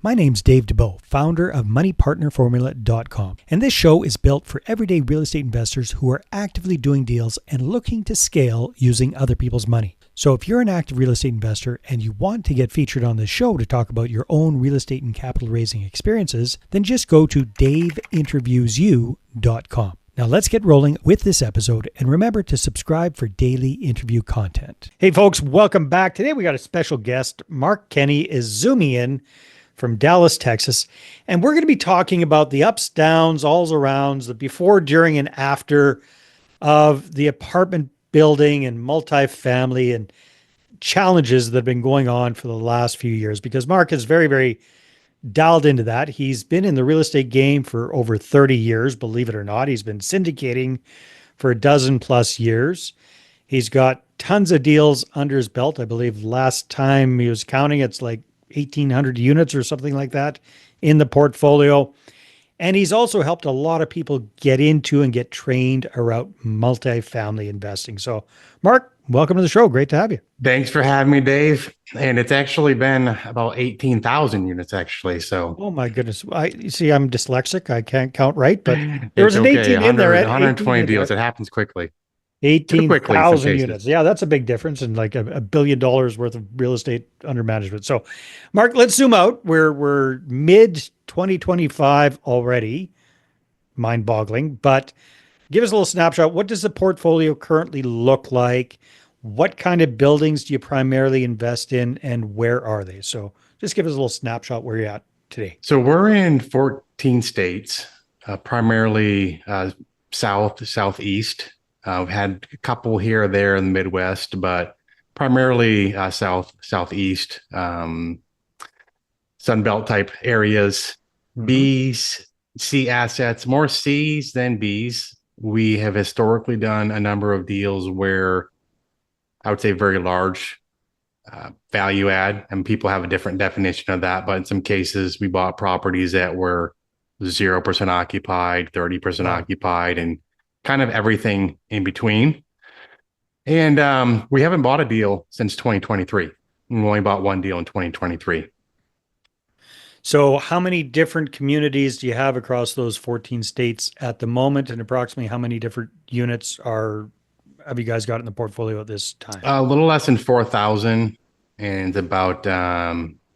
My name's Dave Dubeau, founder of MoneyPartnerFormula.com, and this show is built for everyday real estate investors who are actively doing deals and looking to scale using other people's money. So if you're an active real estate investor and you want to get featured on this show to talk about your own real estate and capital raising experiences, then just go to daveinterviewsyou.com. Now let's get rolling with this episode, and remember to subscribe for daily interview content. Hey folks, welcome back. Today we got a special guest. Mark Kenney is zooming in from Dallas, Texas, and we're going to be talking about the ups, downs, alls, arounds, the before, during, and after of the apartment building and multifamily and challenges that have been going on for the last few years, because Mark is very, very dialed into that. He's been in the real estate game for over 30 years, believe it or not. He's been syndicating for a dozen plus years. He's got tons of deals under his belt. I believe last time he was counting, it's like 1,800 units or something like that in the portfolio. And he's also helped a lot of people get into and get trained around multifamily investing. So, Mark, welcome to the show. Great to have you. Thanks for having me, Dave. And it's actually been about 18,000 units, actually. So, oh my goodness. You see, I'm dyslexic. I can't count right, but there was it's an 18 in there. 120 deals. It happens quickly. 18,000 units. Yeah, that's a big difference in like $1 billion worth of real estate under management. So, Mark, let's zoom out. We're mid 2025 already. Mind-boggling, but give us a little snapshot. What does the portfolio currently look like? What kind of buildings do you primarily invest in, and where are they? So, just give us a little snapshot where you're at today. So we're in 14 states, primarily southeast. We've had a couple here or there in the Midwest, but primarily southeast, Sun Belt type areas. Mm-hmm. B's, C assets, more C's than B's. We have historically done a number of deals where I would say very large value add, and people have a different definition of that. But in some cases, we bought properties that were 0% occupied, 30% occupied, and kind of everything in between. And we haven't bought a deal since 2023. We only bought one deal in 2023. So how many different communities do you have across those 14 states at the moment? And approximately how many different units have you guys got in the portfolio at this time? A little less than 4,000, and about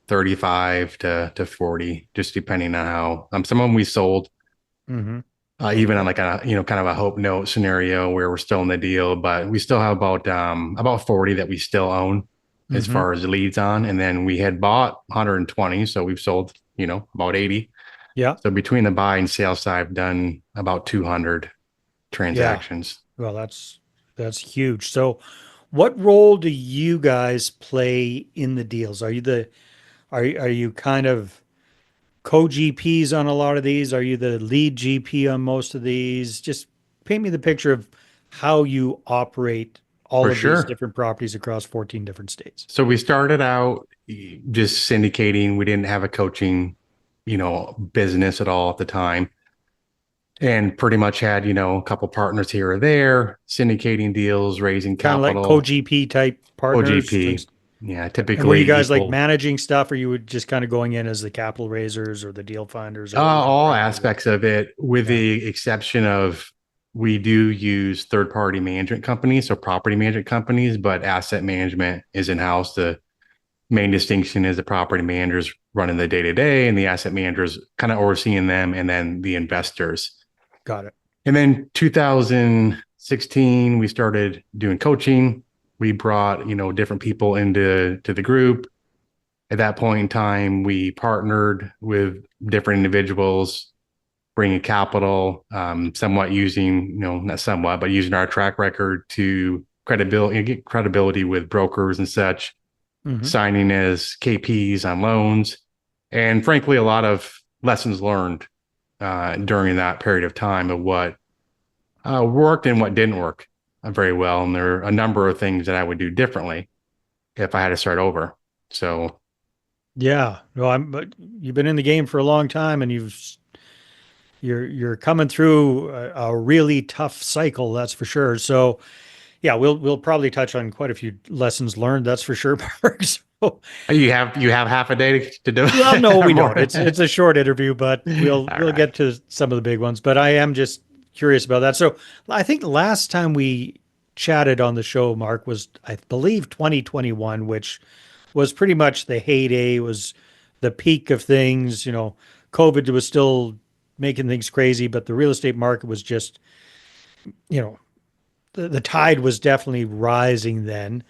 35 to 40, just depending on how some of them we sold. Mm-hmm. Even on like a, kind of a hope note scenario where we're still in the deal, but we still have about 40 that we still own as far as leads on. And then we had bought 120. So we've sold, about 80. Yeah. So between the buy and sale side, I've done about 200 transactions. Yeah. Well, that's huge. So what role do you guys play in the deals? Are you kind of co-GPs on a lot of these? Are you the lead GP on most of these? Just paint me the picture of how you operate all of these different properties across 14 different states. So we started out just syndicating. We didn't have a coaching, business at all at the time. And pretty much had, a couple partners here or there, syndicating deals, raising capital. Kind of like co-GP type partners. Co-GP. Yeah, typically. And were you guys like managing stuff, or you would just kind of going in as the capital raisers or the deal funders? All aspects of it, with the exception of we do use third-party management companies, so property management companies, but asset management is in-house. The main distinction is the property managers running the day-to-day and the asset managers kind of overseeing them, and then the investors. Got it. And then 2016, we started doing coaching. We brought, different people into the group. At that point in time, we partnered with different individuals, bringing capital, somewhat using, not somewhat, but using our track record to get credibility with brokers and such, signing as KPs on loans. And frankly, a lot of lessons learned during that period of time of what worked and what didn't work very well. And there are a number of things that I would do differently if I had to start over. So, yeah, well, but you've been in the game for a long time, and you're coming through a really tough cycle, that's for sure. So, yeah, we'll probably touch on quite a few lessons learned, that's for sure, Mark. You have half a day to do Well, no, it. we More. don't. It's a short interview, but All we'll right. get to some of the big ones. But I am just curious about that. So I think last time we chatted on the show, Mark, was I believe 2021, which was pretty much the heyday, was the peak of things. COVID was still making things crazy, but the real estate market was just, you know, the tide was definitely rising then.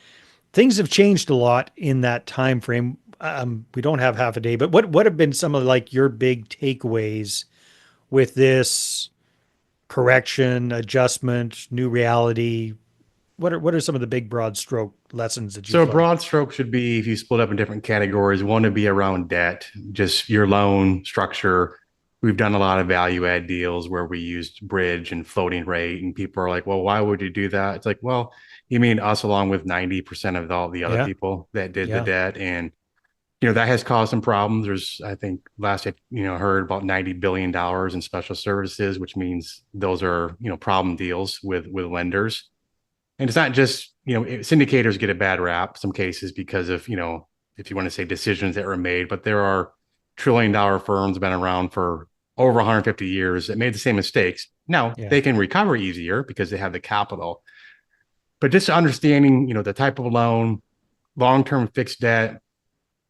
Things have changed a lot in that time frame. We don't have half a day, but what have been some of like your big takeaways with this correction, adjustment, new reality? What are some of the big broad stroke lessons that So you've a learned? broad stroke should be, if you split up in different categories, one would be around debt, just your loan structure. We've done a lot of value add deals where we used bridge and floating rate, and people are like, well, why would you do that? It's like, well, you mean us along with 90% of all the other Yeah, people that did the yeah. debt. And, that has caused some problems. There's, I think last I, heard about $90 billion in special services, which means those are, problem deals with lenders. And it's not just, syndicators get a bad rap some cases because of, if you want to say decisions that were made, but there are trillion-dollar firms been around for over 150 years that made the same mistakes. Now Yeah. they can recover easier because they have the capital, but just understanding, the type of loan, long-term fixed debt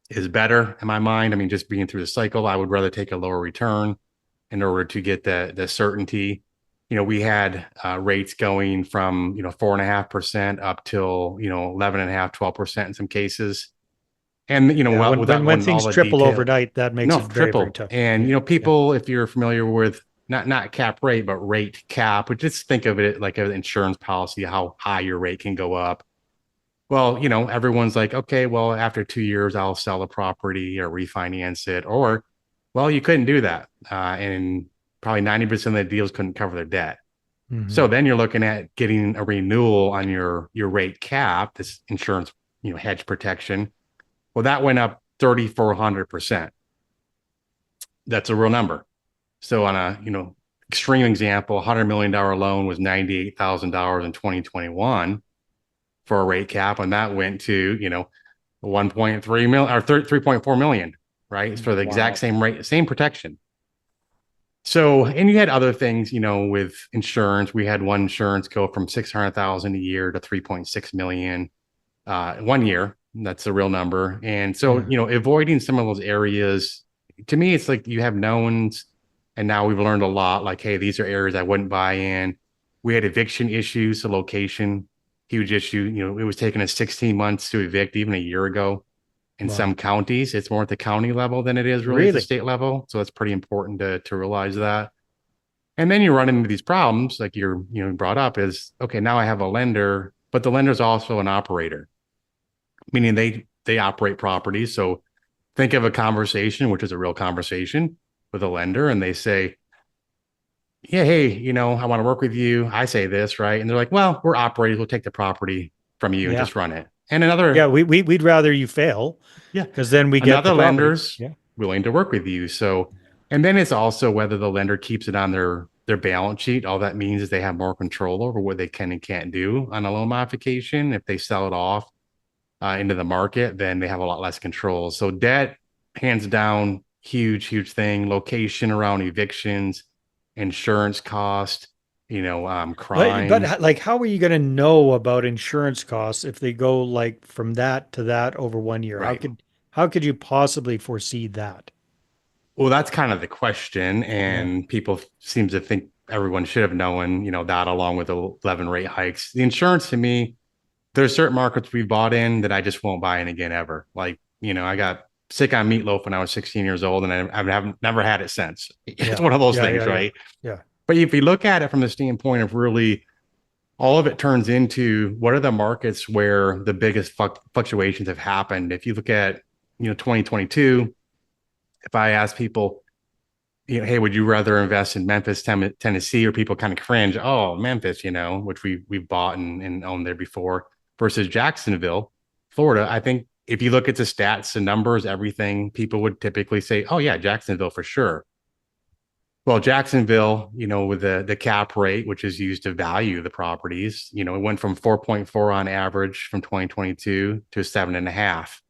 is better in my mind. I mean, just being through the cycle, I would rather take a lower return in order to get the certainty. We had rates going from 4.5% up till 11.5, 12% in some cases, and Yeah, well, when without when going into all things the triple detail, overnight, that makes no, it very, very triple. tough. And Yeah, yeah. people, if you're familiar with not cap rate, but rate cap, but just think of it like an insurance policy, how high your rate can go up. Well, everyone's like, okay, well, after 2 years, I'll sell the property or refinance it. Or, well, you couldn't do that. And probably 90% of the deals couldn't cover their debt. So Hmm. then you're looking at getting a renewal on your rate cap, this insurance, hedge protection. Well, that went up 3,400%. That's a real number. So on a, extreme example, $100 million loan was $98,000 in 2021 for a rate cap, and that went to 1.3 million or 3.4 million, right? It's for the exact Wow. same rate, same protection. So, and you had other things, with insurance. We had one insurance go from 600,000 a year to 3.6 million 1 year. That's a real number. And so, Yeah. avoiding some of those areas, to me, it's like you have knowns, and now we've learned a lot. Like, hey, these are areas I wouldn't buy in. We had eviction issues, so location, huge issue. It was taking us 16 months to evict even a year ago. In Wow. some counties, it's more at the county level than it is really at the Really? state level. So it's pretty important to realize that. And then you run into these problems, like you're brought up, is okay. Now I have a lender, but the lender's also an operator, meaning they operate properties. So think of a conversation, which is a real conversation with a lender, and they say, yeah, hey, I want to work with you. I say this, right? And they're like, well, we're operators. We'll take the property from you and Yeah. just run it. And Yeah. another, We'd rather you fail yeah, because then we get the another property. lender's Yeah. willing to work with you. So, and then it's also whether the lender keeps it on their balance sheet. All that means is they have more control over what they can and can't do on a loan modification. If they sell it off into the market, then they have a lot less control. So debt, hands down, huge thing. Location around evictions, insurance cost, crime. But like, how are you going to know about insurance costs if they go like from that to that over 1 year? Right. How could you possibly foresee that? Well, that's kind of the question, Yeah. and people seem to think everyone should have known, that along with the 11 rate hikes. The insurance to me, there's certain markets we've bought in that I just won't buy in again ever. Like, I got sick on meatloaf when I was 16 years old, and I haven't never had it since. It's Yeah. one of those Yeah. things, Yeah. Yeah. right? Yeah. But if you look at it from the standpoint of really all of it turns into what are the markets where the biggest fluctuations have happened. If you look at, 2022, if I ask people, hey, would you rather invest in Memphis, Tennessee, or people kind of cringe? Oh, Memphis, which we've bought and owned there before, versus Jacksonville, Florida. I think if you look at the stats, the numbers, everything, people would typically say, oh yeah, Jacksonville for sure. Well, Jacksonville, with the cap rate, which is used to value the properties, it went from 4.4 on average from 2022 to 7.5.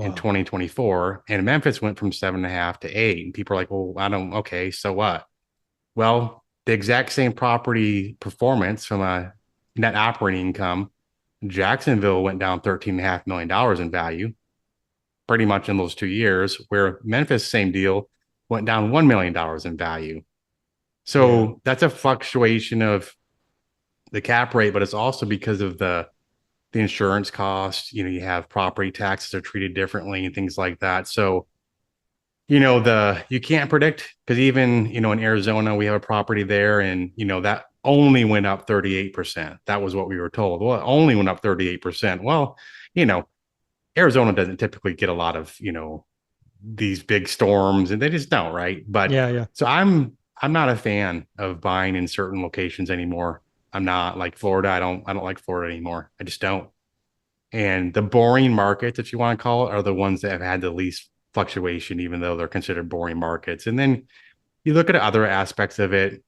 in Wow. 2024, and Memphis went from 7.5 to 8. And people are like, well, I don't, okay, so what? Well, the exact same property performance from a net operating income, Jacksonville went down $13.5 million in value pretty much in those 2 years, where Memphis, same deal, went down $1 million in value. Yeah. So that's a fluctuation of the cap rate, but it's also because of the insurance cost. You have property taxes are treated differently and things like that. So you can't predict, because even in Arizona we have a property there, and that only went up 38%. That was what we were told. Well, it only went up 38%. Well, you know Arizona doesn't typically get a lot of these big storms, and they just don't, right? But Yeah. Yeah. so I'm not a fan of buying in certain locations anymore. I'm not like Florida. I don't like Florida anymore. I just don't. And the boring markets, if you want to call it, are the ones that have had the least fluctuation, even though they're considered boring markets. And then you look at other aspects of it.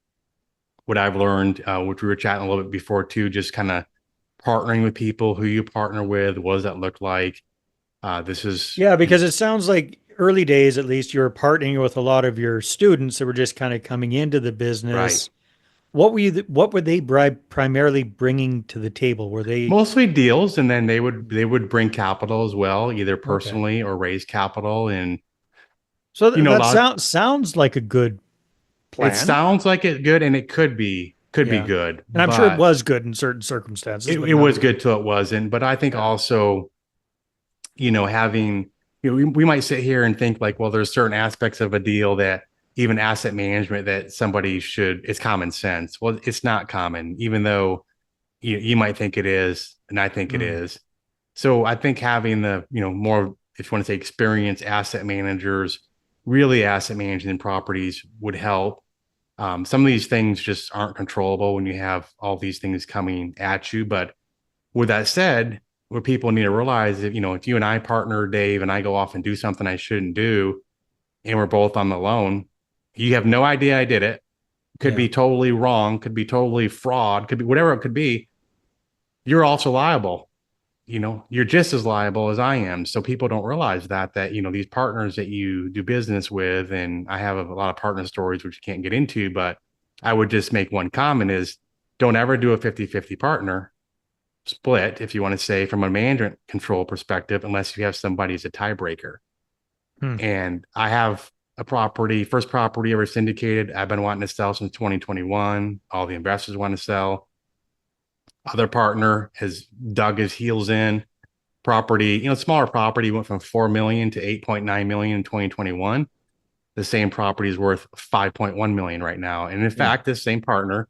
What I've learned, which we were chatting a little bit before too, just kind of partnering with people, who you partner with, what does that look like? This is Yeah, because it sounds like early days, at least, you were partnering with a lot of your students that were just kind of coming into the right. business. What were they primarily bringing to the table? Were they Mostly deals, and then they would bring capital as well, either okay? personally or raise capital. And So a that lot. sounds like a good It plan. sounds like it good, and it could be Yeah. good, And I'm sure it but was good in certain circumstances, it, but it not was every. good till it wasn't. But I think Yeah. also, having, we might sit here and think like, well, there's certain aspects of a deal that even asset management that somebody should, it's common sense. Well, it's not common, even though you might think it is, and I think it Mm. is. So I think having the, more, if you want to say, experienced asset managers, really asset managing properties would help. Some of these things just aren't controllable when you have all these things coming at you. But with that said, what people need to realize is, if you and I partner, Dave, and I go off and do something I shouldn't do, and we're both on the loan, you have no idea I did it. Could Yeah. be totally wrong, could be totally fraud, could be whatever it could be. You're also liable. You're just as liable as I am. So people don't realize that these partners that you do business with, and I have a lot of partner stories which you can't get into, but I would just make one comment is, don't ever do a 50-50 partner split, if you want to say, from a management control perspective, unless you have somebody as a tiebreaker. Hmm. And I have a property, first property ever syndicated. I've been wanting to sell since 2021. All the investors want to sell. Other partner has dug his heels in. Property, smaller property, went from 4 million to 8.9 million in 2021. The same property is worth 5.1 million right now. And in Hmm. fact, this same partner,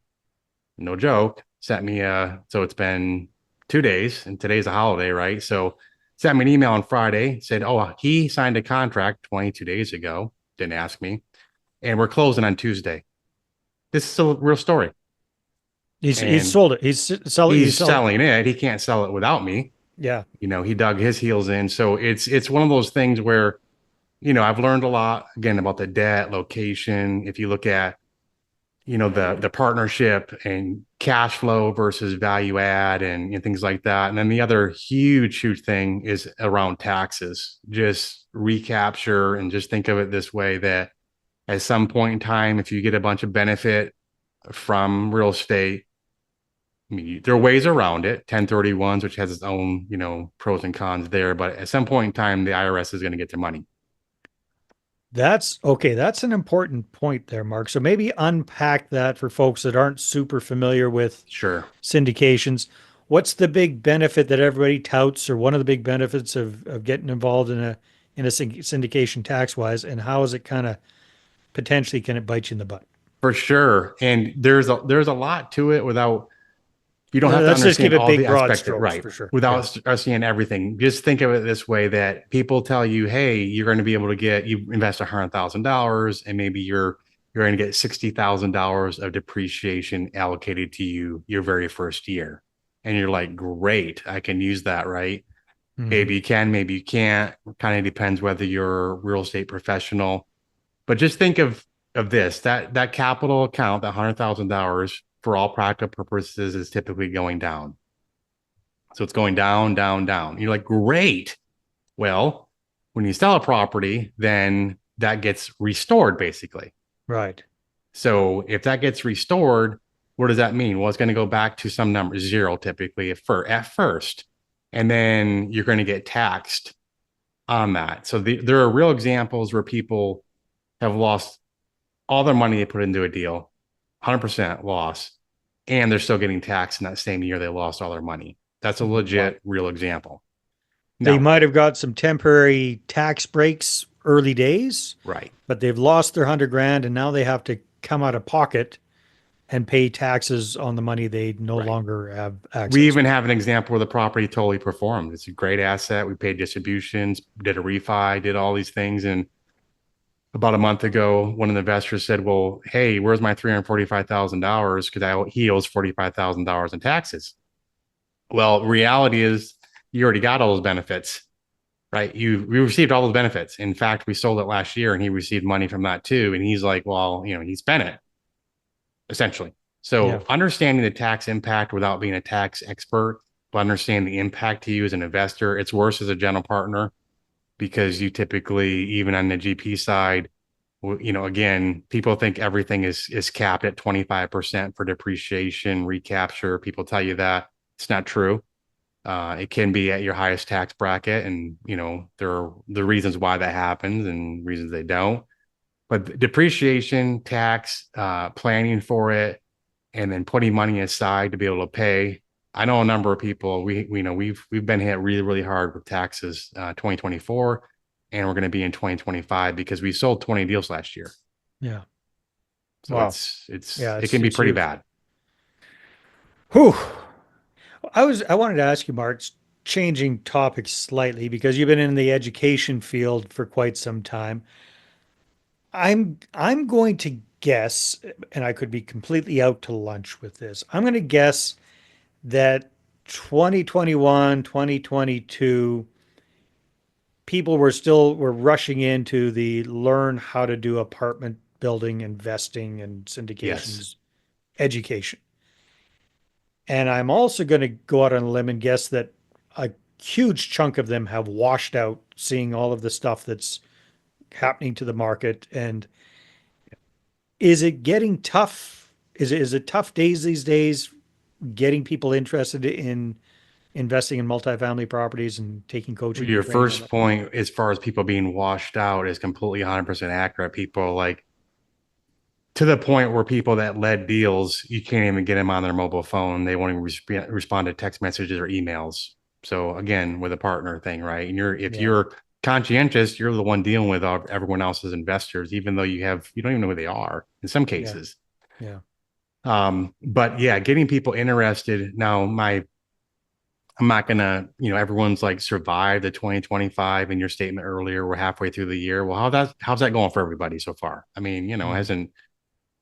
no joke, sent me so it's been 2 days, and today's a holiday, right? So sent me an email on Friday, said, oh, he signed a contract 22 days ago, didn't ask me, and we're closing on Tuesday. This is a real story. He's And sold it. He's he's selling. selling it. He can't sell it without me. Yeah. He dug his heels in. So it's one of those things where, I've learned a lot, again, about the debt, location. If you look at, the partnership and cash flow versus value add, and things like that. And then the other huge thing is around taxes. Just recapture, and just think of it this way, that at some point in time, if you get a bunch of benefit from real estate, I mean, there are ways around it, 1031s, which has its own, pros and cons there. But at some point in time, the IRS is going to get their money. That's okay. That's an important point there, Mark. So maybe unpack that for folks that aren't super familiar with Sure. syndications. What's the big benefit that everybody touts, or one of the big benefits of getting involved in a syndication tax wise, and how is it kind of potentially can it bite you in the butt? For sure. And there's a lot to it, without, you don't have to Let's just keep understand it all big, the broad aspects of strokes right, for sure. Yeah. without understanding everything. Just think of it this way, that people tell you, hey, you're going to be able to you invest $100,000, and maybe you're going to get $60,000 of depreciation allocated to you your very first year. And you're like, great, I can use that, right? Hmm. Maybe you can, maybe you can't. Kind of depends whether you're a real estate professional. But just think of this, that capital account, that $100,000, for all practical purposes, is typically going down. So it's going down, down, down. You're like, great. Well, When you sell a property, then that gets restored basically. Right. So if that gets restored, what does that mean? Well, it's going to go back to some number, zero typically at first, and then you're going to get taxed on that. So there are real examples where people have lost all their money they put into a deal, 100% loss, and they're still getting taxed in that same year they lost all their money. That's a Wow. legit, real example. They Now, might have got some temporary tax breaks early days, right. but they've lost their 100 grand and now they have to come out of pocket and pay taxes on the money they no Right. longer have We access even to. have an example where the property totally performed. It's a great asset. We paid distributions, did a refi, did all these things. And about a month ago, one of the investors said, well, hey, where's my $345,000? Because he owes $45,000 in taxes. Well, reality is you already got all those benefits, right? We received all those benefits. In fact, we sold it last year and he received money from that too. And he's like, well, he spent it essentially. Yeah. So understanding the tax impact without being a tax expert, but understanding the impact to you as an investor, it's worse as a general partner because you typically, even on the GP side, again, people think everything is capped at 25% for depreciation, recapture. People tell you that it's not true. It can be at your highest tax bracket, and there are the reasons why that happens and reasons they don't. But depreciation, tax, planning for it, and then putting money aside to be able to pay. I know a number of people. We know we've been hit really really hard with taxes 2024, and we're going to be in 2025 because we sold 20 deals last year. Yeah. So Wow. it's Yeah, it can be it's pretty huge. bad. Whew. I wanted to ask you, Mark, changing topics slightly because you've been in the education field for quite some time. I'm going to guess, and I could be completely out to lunch with this. I'm going to guess that 2021, 2022, people were rushing into the learn how to do apartment building, investing, and Yes, syndications education. And I'm also going to go out on a limb and guess that a huge chunk of them have washed out seeing all of the stuff that's happening to the market. And is it getting tough? Is it tough days these days getting people interested in investing in multifamily properties and taking coaching and your training on first that? point as far as people being washed out is completely 100% accurate. People like to the point where people that led deals, you can't even get them on their mobile phone. They won't even respond to text messages or emails. So again, with a partner thing, right? And if Yeah, you're conscientious, you're the one dealing with everyone else's investors, even though you don't even know who they are in some yeah, cases. yeah, But yeah, getting people interested. Now, I'm not gonna, everyone's like survive the 2025 in your statement earlier. We're halfway through the year. Well, how's that going for everybody so far? I mean, mhm, hasn't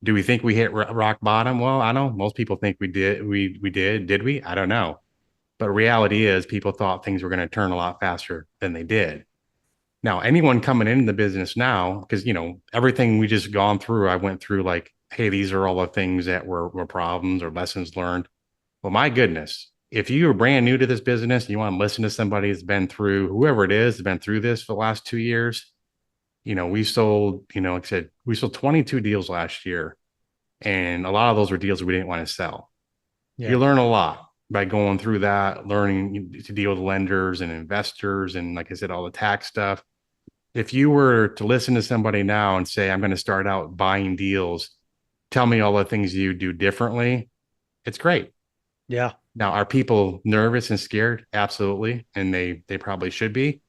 do we think we hit rock bottom? Well, I know most people think we did. We did. Did we? I don't know. But reality is, people thought things were going to turn a lot faster than they did. Now, anyone coming into the business now, because everything we just gone through, I went through like, hey, these are all the things that were problems or lessons learned. Well, my goodness, if you are brand new to this business, and you want to listen to somebody that's been through, whoever it is, has been through this for the last 2 years. We sold, like I said, we sold 22 deals last year, and a lot of those were deals we didn't want to sell. yeah, You learn a lot by going through that, learning to deal with lenders and investors, and like I said, all the tax stuff. If you were to listen to somebody now and say, I'm going to start out buying deals, tell me all the things you do differently, it's great. yeah, Now, are people nervous and scared? Absolutely. And they probably should be,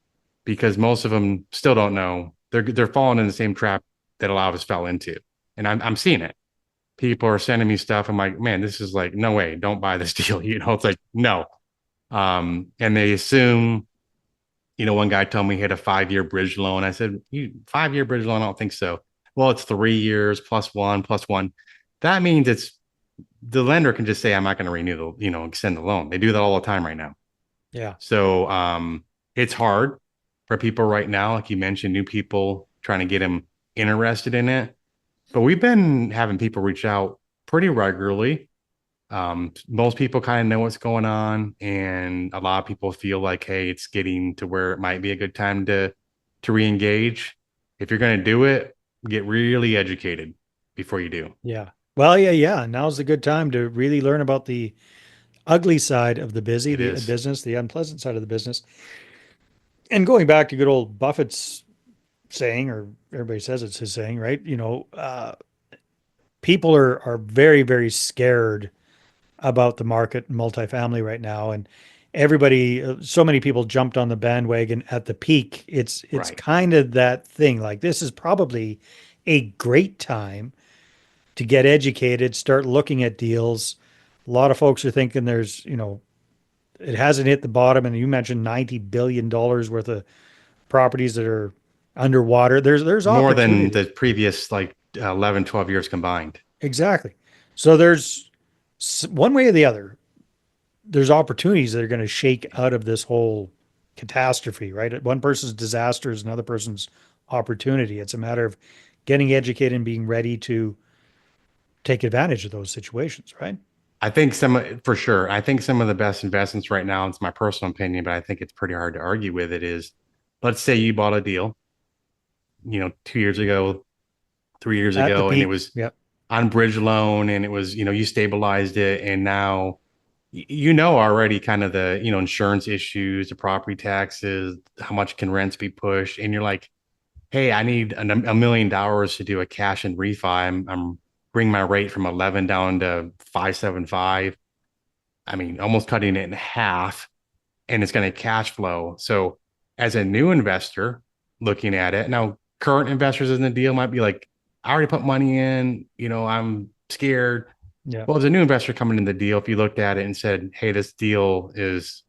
because most of them still don't know. They're falling in the same trap that a lot of us fell into. And I'm seeing it. People are sending me stuff. I'm like, man, this is like, no way, don't buy this deal. It's like, no. And they assume, one guy told me he had a 5-year bridge loan. I said, 5-year bridge loan? I don't think so. Well, it's 3 years plus one plus one. That means the lender can just say, I'm not going to renew extend the loan. They do that all the time right now. yeah, So it's hard for people right now, like you mentioned, new people trying to get them interested in it. But we've been having people reach out pretty regularly. Most people kind of know what's going on, and a lot of people feel like, hey, it's getting to where it might be a good time to to re-engage. If you're going to do it, get really educated before you do. Yeah. Well, yeah. Now's the good time to really learn about the ugly side of It the is. business, the unpleasant side of the business. And going back to good old Buffett's saying, or everybody says it's his saying, right? People are very, very scared about the market in multifamily right now, and everybody, so many people jumped on the bandwagon at the peak. It's Right. kind of that thing. Like this is probably a great time to get educated, start looking at deals. A lot of folks are thinking it hasn't hit the bottom, and you mentioned $90 billion worth of properties that are underwater. There's More than opportunity. the previous like 11, 12 years combined. Exactly. So there's one way or the other. There's opportunities that are going to shake out of this whole catastrophe, right? One person's disaster is another person's opportunity. It's a matter of getting educated and being ready to take advantage of those situations, right? I think for sure. I think some of the best investments right now, it's my personal opinion, but I think it's pretty hard to argue with it is, let's say you bought a deal, 2 years ago, 3 years At the ago, and it peak. was Yep. on bridge loan and it was, you stabilized it. And now, already kind of the, insurance issues, the property taxes, how much can rents be pushed. And you're like, hey, I need $1 million to do a cash and refi. I'm bring my rate from 11 down to 5.75. I mean, almost cutting it in half, and it's going to cash flow. So, as a new investor looking at it now, current investors in the deal might be like, I already put money in, I'm scared. Yeah. Well, as a new investor coming in the deal, if you looked at it and said, hey, this deal is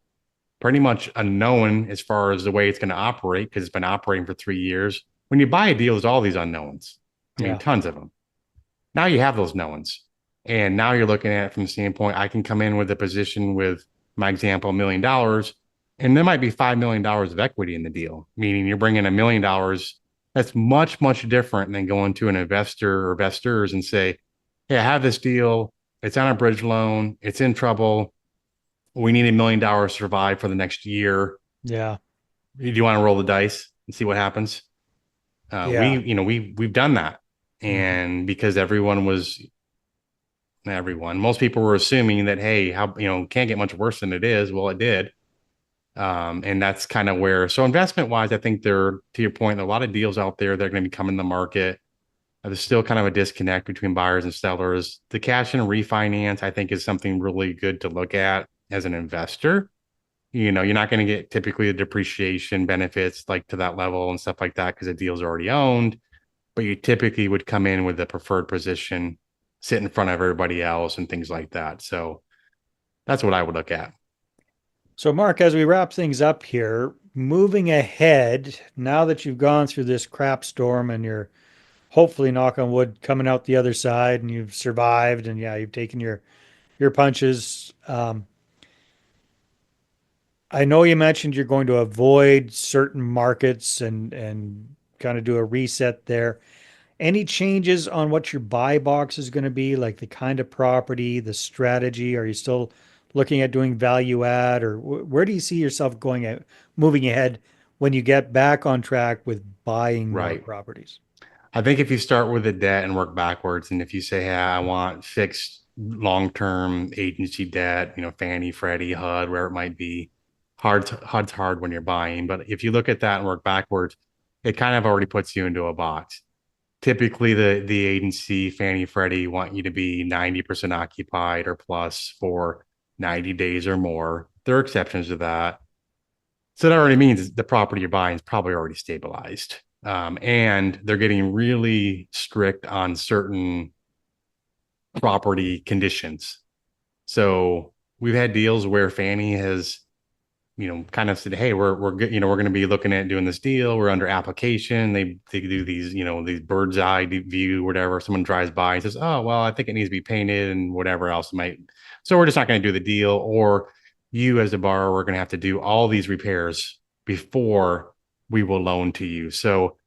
pretty much unknown as far as the way it's going to operate because it's been operating for 3 years. When you buy a deal, there's all these unknowns. I mean, Yeah. tons of them. Now you have those knowns. And now you're looking at it from the standpoint, I can come in with a position with my example, $1 million, and there might be $5 million of equity in the deal, meaning you're bringing $1 million. That's much, much different than going to an investor or investors and say, hey, I have this deal. It's on a bridge loan. It's in trouble. We need $1 million to survive for the next year. Yeah. Do you want to roll the dice and see what happens? Yeah. We've done that. Mhm. And because most people were assuming that, hey, how, can't get much worse than it is. Well, it did. And that's kind of where, so investment wise, I think to your point, a lot of deals out there that are going to be coming to the market. There's still kind of a disconnect between buyers and sellers. The cash and refinance, I think, is something really good to look at as an investor. You're not going to get typically the depreciation benefits like to that level and stuff like that because the deal's already owned, but you typically would come in with the preferred position, sit in front of everybody else and things like that. So that's what I would look at. So, Mark, as we wrap things up here, moving ahead, now that you've gone through this crap storm and you're hopefully, knock on wood, coming out the other side and you've survived and yeah, you've taken your punches. I know you mentioned you're going to avoid certain markets and kind of do a reset there. Any changes on what your buy box is going to be, like the kind of property, the strategy? Are you still looking at doing value add, or where do you see yourself going at moving ahead when you get back on track with buying more Right. properties? I think if you start with the debt and work backwards, and if you say, hey, I want fixed long-term agency debt, Fannie, Freddie, HUD, where it might be, HUD's hard when you're buying. But if you look at that and work backwards, it kind of already puts you into a box. Typically, the agency, Fannie, Freddie, want you to be 90% occupied or plus for 90 days or more. There are exceptions to that. So that already means the property you're buying is probably already stabilized. And they're getting really strict on certain property conditions. So we've had deals where Fannie has, kind of said, hey, we're good, we're going to be looking at doing this deal. We're under application. They do these, these bird's eye view, whatever. Someone drives by and says, oh, well, I think it needs to be painted and whatever else might. So we're just not going to do the deal. Or you as a borrower are going to have to do all these repairs before we will loan to you. So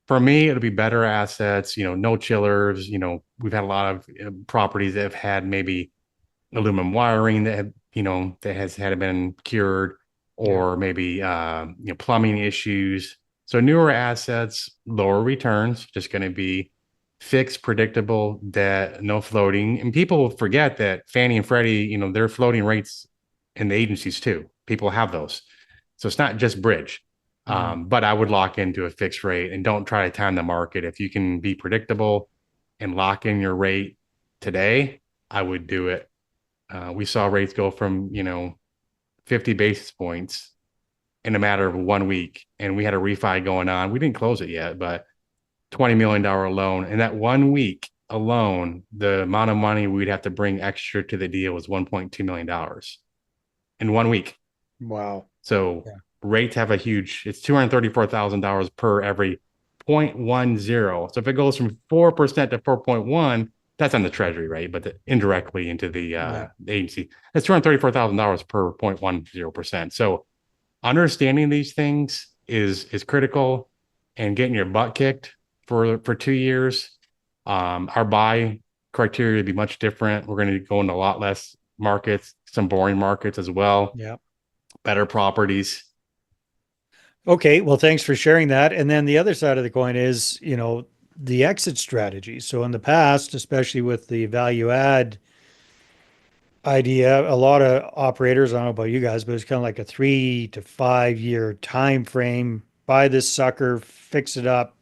for me, it'll be better assets, no chillers. We've had a lot of properties that have had maybe aluminum wiring that have, that has had been cured, Yeah. or maybe plumbing issues. So newer assets, lower returns, just going to be fixed, predictable debt, no floating. And people forget that Fannie and Freddie, they're floating rates in the agencies too. People have those. So it's not just bridge. But I would lock into a fixed rate and don't try to time the market. If you can be predictable and lock in your rate today, I would do it. We saw rates go from, 50 basis points in a matter of 1 week. And we had a refi going on. We didn't close it yet, but $20 million loan. And that 1 week alone, the amount of money we'd have to bring extra to the deal was $1.2 million in 1 week. Wow. So rates have a huge, it's $234,000 per every 0.10. So if it goes from 4% to 4.1, that's on the treasury, right? But indirectly into the agency, that's $234,000 per 0.10%. So understanding these things is critical, and getting your butt kicked for 2 years. Our buy criteria would be much different. We're going to go into a lot less markets, some boring markets as well. Yeah. Better properties. Okay. Well, thanks for sharing that. And then the other side of the coin is, the exit strategy. So in the past, especially with the value add idea, a lot of operators, I don't know about you guys, but it's kind of like a 3 to 5 year time frame. Buy this sucker, fix it up,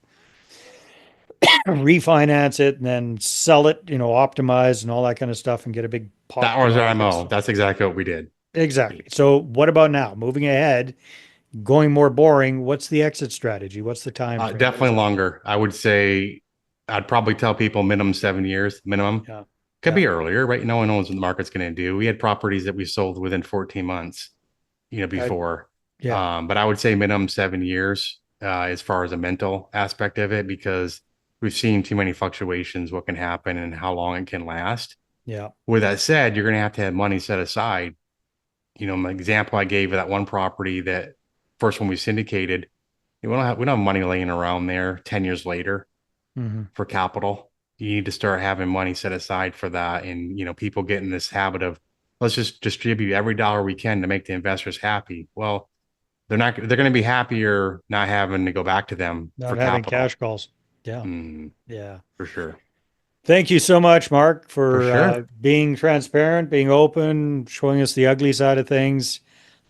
refinance it, and then sell it, optimize and all that kind of stuff and get a big pot That was our profits. MO. That's exactly what we did. Exactly. So what about now? Moving ahead, going more boring, what's the exit strategy? What's the time frame? Definitely longer. I would say I'd probably tell people minimum 7 years, minimum. Yeah. Could be earlier, right? No one knows what the market's going to do. We had properties that we sold within 14 months, before. But I would say minimum 7 years as far as a mental aspect of it, because we've seen too many fluctuations, what can happen and how long it can last. Yeah. With that said, you're going to have money set aside. My example I gave of that one property, that first one we syndicated, we don't have money laying around there 10 years later for capital. You need to start having money set aside for that. And, people get in this habit of, let's just distribute every dollar we can to make the investors happy. Well, they're going to be happier not having to go back to them Not for having capital. cash calls. Yeah. Yeah, for sure. Thank you so much, Mark, For sure. for being transparent, being open, showing us the ugly side of things.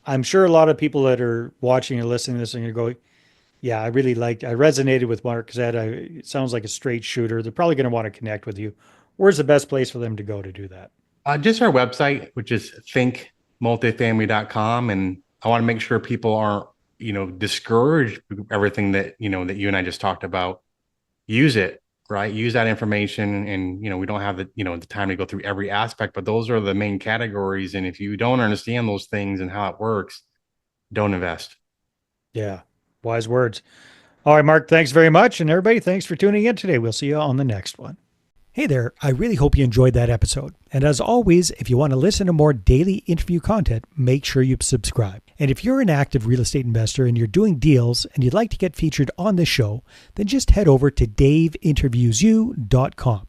I'm sure a lot of people that are watching and listening to this are going to go, yeah, I resonated with Mark because it sounds like a straight shooter. They're probably going to want to connect with you. Where's the best place for them to go to do that? Just our website, which is thinkmultifamily.com. And I want to make sure people aren't, discouraged with everything that, that you and I just talked about. Use it, right? Use that information. And, we don't have the time to go through every aspect, but those are the main categories. And if you don't understand those things and how it works, don't invest. Yeah. Wise words. All right, Mark, thanks very much. And everybody, thanks for tuning in today. We'll see you on the next one. Hey there. I really hope you enjoyed that episode. And as always, if you want to listen to more daily interview content, make sure you subscribe. And if you're an active real estate investor and you're doing deals and you'd like to get featured on this show, then just head over to daveinterviewsyou.com.